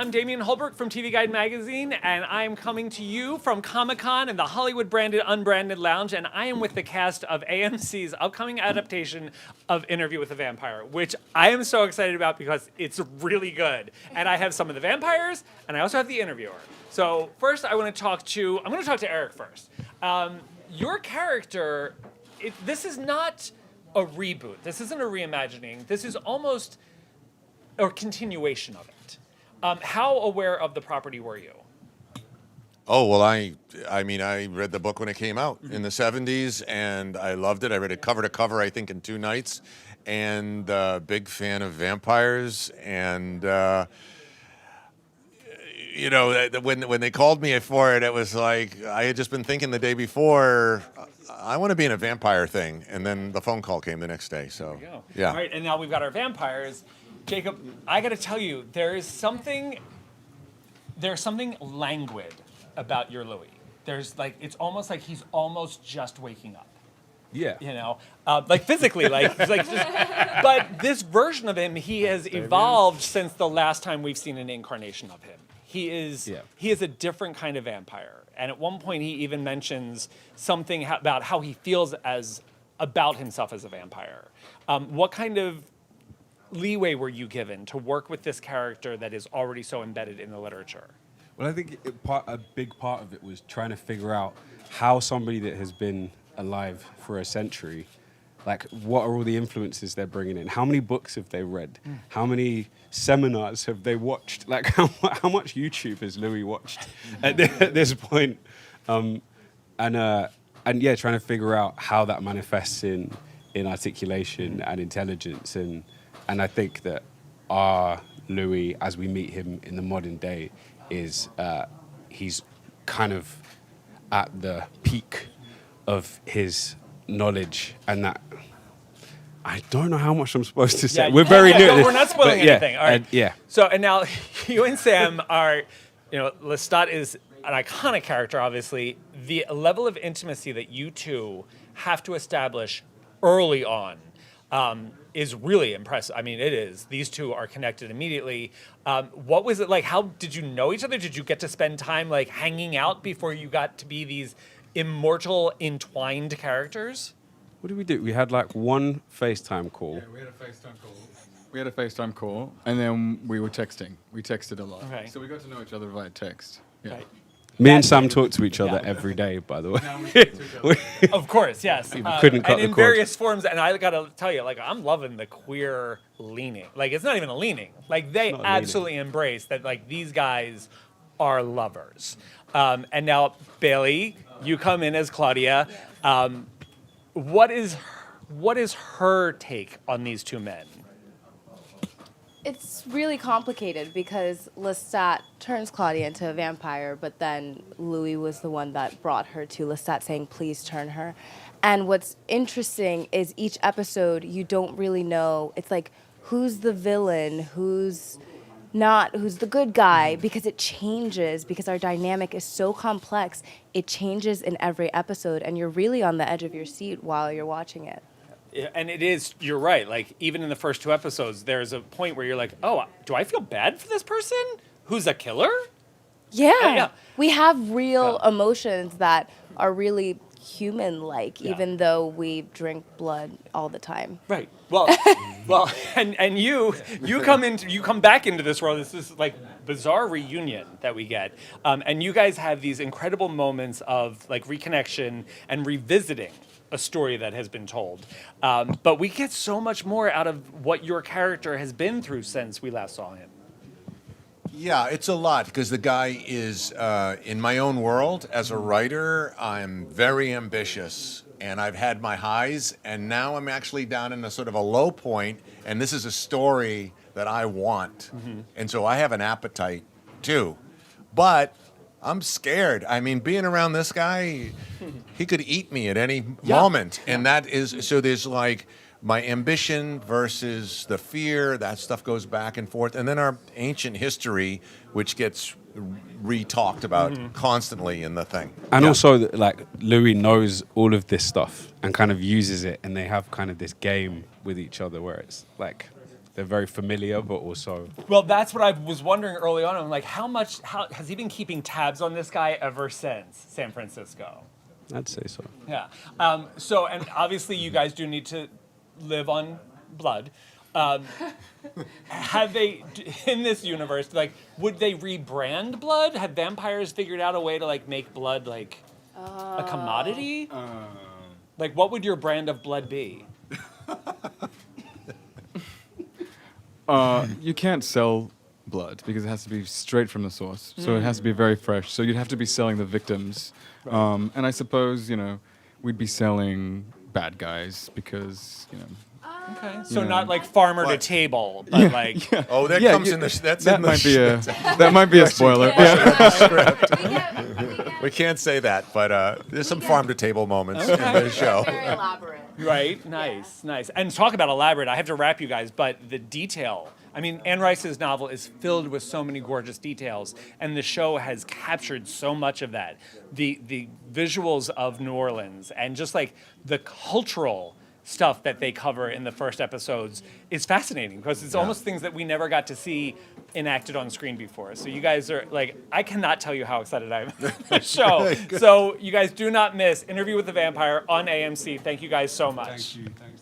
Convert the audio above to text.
I'm Damian Holbrook from TV Guide Magazine, and I am coming to you from Comic-Con in the Hollywood-branded, unbranded lounge, and I am with the cast of AMC's upcoming adaptation of Interview with a Vampire, which I am so excited about because it's really good. And I have some of the vampires, and I also have the interviewer. So first, I'm going to talk to Eric first. Your character, this is not a reboot. This isn't a reimagining. This is almost a continuation of it. How aware of the property were you? Oh, well, I mean, I read the book when it came out in the 70s, and I loved it. I read it cover to cover, I think, in 2 nights, and big fan of vampires. And, you know, when they called me for it, it was like I had just been thinking the day before, I want to be in a vampire thing. And then the phone call came the next day. So, yeah. All right, and now we've got our vampires. Jacob, I got to tell you, there's something languid about your Louis. There's like, it's almost like he's almost just waking up. Yeah. You know, like physically, but this version of him, he has evolved since the last time we've seen an incarnation of him. He is a different kind of vampire. And at one point he even mentions something about how he feels about himself as a vampire. What kind of leeway were you given to work with this character that is already so embedded in the literature? Well, I think a big part of it was trying to figure out how somebody that has been alive for a century, like what are all the influences they're bringing in? How many books have they read? How many seminars have they watched? Like how much YouTube has Louis watched at this point? And yeah, trying to figure out how that manifests in articulation and intelligence. And I think that our Louis, as we meet him in the modern day, is he's kind of at the peak of his knowledge, and that I don't know how much I'm supposed to say. We're very new. No, we're not spoiling anything. All right. Yeah. So, and now you and Sam are, you know, Lestat is an iconic character, obviously. The level of intimacy that you two have to establish early on is really impressive. I mean, it is. These two are connected immediately. What was it like? How did you know each other? Did you get to spend time like hanging out before you got to be these immortal, entwined characters? What did we do? We had like one FaceTime call. Yeah, we had a FaceTime call, and then we were texting. We texted a lot. Okay. So we got to know each other via text. Yeah. Right. Me and Sam talk to each other every day, by the way. Of course, yes. Couldn't cut and the in cord. various forms, and I gotta tell you, like, I'm loving the queer leaning. Like, it's not even a leaning. Like, they absolutely embrace that, like, these guys are lovers. And now, Bailey, you come in as Claudia. What is her take on these two men? It's really complicated because Lestat turns Claudia into a vampire, but then Louis was the one that brought her to Lestat saying, please turn her. And what's interesting is each episode, you don't really know. It's like, who's the villain, who's not, who's the good guy, because it changes, because our dynamic is so complex. It changes in every episode, and you're really on the edge of your seat while you're watching it. And it is, you're right, like, even in the first 2 episodes, there's a point where you're like, oh, do I feel bad for this person who's a killer? Yeah. We have real emotions that are really human-like, even though we drink blood all the time. Right. Well, and you come back into this world. This is like bizarre reunion that we get, and you guys have these incredible moments of like reconnection and revisiting a story that has been told. But we get so much more out of what your character has been through since we last saw him. Yeah, it's a lot because the guy is in my own world. As a writer, I'm very ambitious, and I've had my highs, and now I'm actually down in a sort of a low point, and this is a story that I want. And so I have an appetite too. But I'm scared. I mean, being around this guy, he could eat me at any moment. And that is, so there's like my ambition versus the fear, that stuff goes back and forth. And then our ancient history, which gets re-talked about constantly in the thing. And also, like, Louis knows all of this stuff and kind of uses it, and they have kind of this game with each other where it's like, they're very familiar, but also Well, that's what I was wondering early on. I'm like, how has he been keeping tabs on this guy ever since San Francisco? I'd say so. Yeah. So, and obviously, you guys do need to live on blood. Have they, in this universe, like, would they rebrand blood? Have vampires figured out a way to like make blood like a commodity? Like, what would your brand of blood be? You can't sell blood because it has to be straight from the source. So it has to be very fresh. So you'd have to be selling the victims. And I suppose, we'd be selling bad guys because, Okay. So Yeah. not like farmer to What? table, but like. Oh, that Yeah, comes you- in the. That's that in the. might be a that might be a spoiler. Yeah. We can't say that, but there's some farm to table moments in the show. Very elaborate. Right? Nice, nice. And talk about elaborate. I have to wrap you guys, but the detail. I mean, Anne Rice's novel is filled with so many gorgeous details, and the show has captured so much of that. The visuals of New Orleans and just like the cultural stuff that they cover in the first episodes is fascinating because it's almost things that we never got to see enacted on screen before. So you guys are like, I cannot tell you how excited I am for the show. So you guys do not miss Interview with the Vampire on AMC. Thank you guys so much. Thank you. Thanks.